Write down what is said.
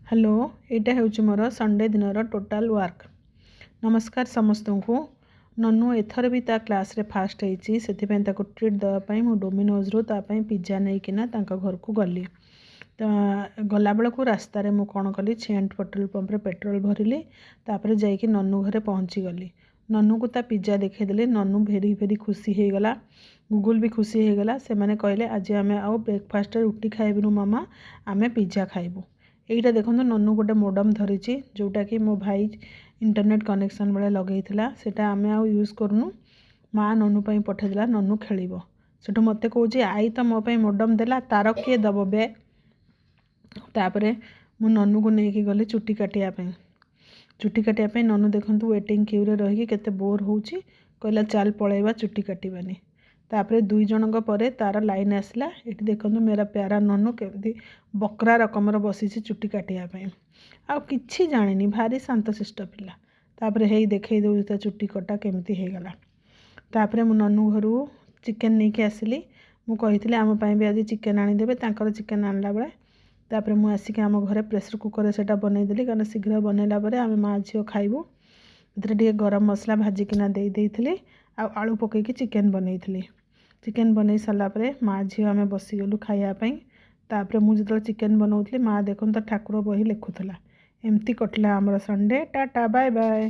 Hello एटा हूँ मोर Sunday दिन total work. नमस्कार समस्त को। नन्नू एथर भी ता क्लास रे फास्ट होती से ट्रीट देवाई मु डोमिनोज रू पिज्जा नहीं घर को गली। तो गला बेल को रास्त मु कौन कली छेंट पेट्रोल पंप रे पेट्रोल भरली तापर जाकि नन्नू घरे पहुँची गली। नन्नू को ता पिज्जा देखईदेली। नन्नू भेरी भेरी खुशी हो गला। गूगल भी खुशी हो गला। से माने कहले आज आम आउ ब्रेकफास्ट रुटी खाइबुनु मामा आमे पिज्जा खाइबू। এইটা দেখুন নন্নু গোटे मोडम धरी जोटा कि मो भाई इंटरनेट कनेक्शन बेले लगे सेटा आम आउ यूज करूँ। माँ नन्नू पठेदेला नन्नू खेल सेठू मत कौच आई तो मो मोडम देला तार किए दब बे। तापर मु नन्नू को लेकिन गली चुटी काटापी। चुटी काटापी नन्नू देखूँ वेटिंग क्यू रे रही केते बोर होची कहला चल पलैबा चुटी काटबानी। तापर दुई जनक परे तार लाइन आसला। ये देखो मेरा प्यारा नन्नू केमती बकरा रकमर बसी चुटी काटापी आ कि जानी भारी शांतशिष्ट पिला। तापर हे देखई दे चुटी कटा केमती होगला। तापर मु नन्नू घर चिकेन नहीं कि आसली। मु कही आम भी आज चिकेन आनीदेवे तांकर चिकेन आणला बेले। तापर मु आसिक आम घरे प्रेसर कुकर से बनईदेली कारण शीघ्र बनैला आम माँ झील खाइबू। ये गरम मसला भाजिकिना देइथली आ आलू पकईकी चिकेन बनईथली। चिकेन बनई सारापर माँ झील आम बसीगलु खायापाई। तापर मुझे जो चिकेन बनाऊली माँ देखो तो ठाकुर बही लिखुला। एमती कटला आमर संडे। Tata bye bye.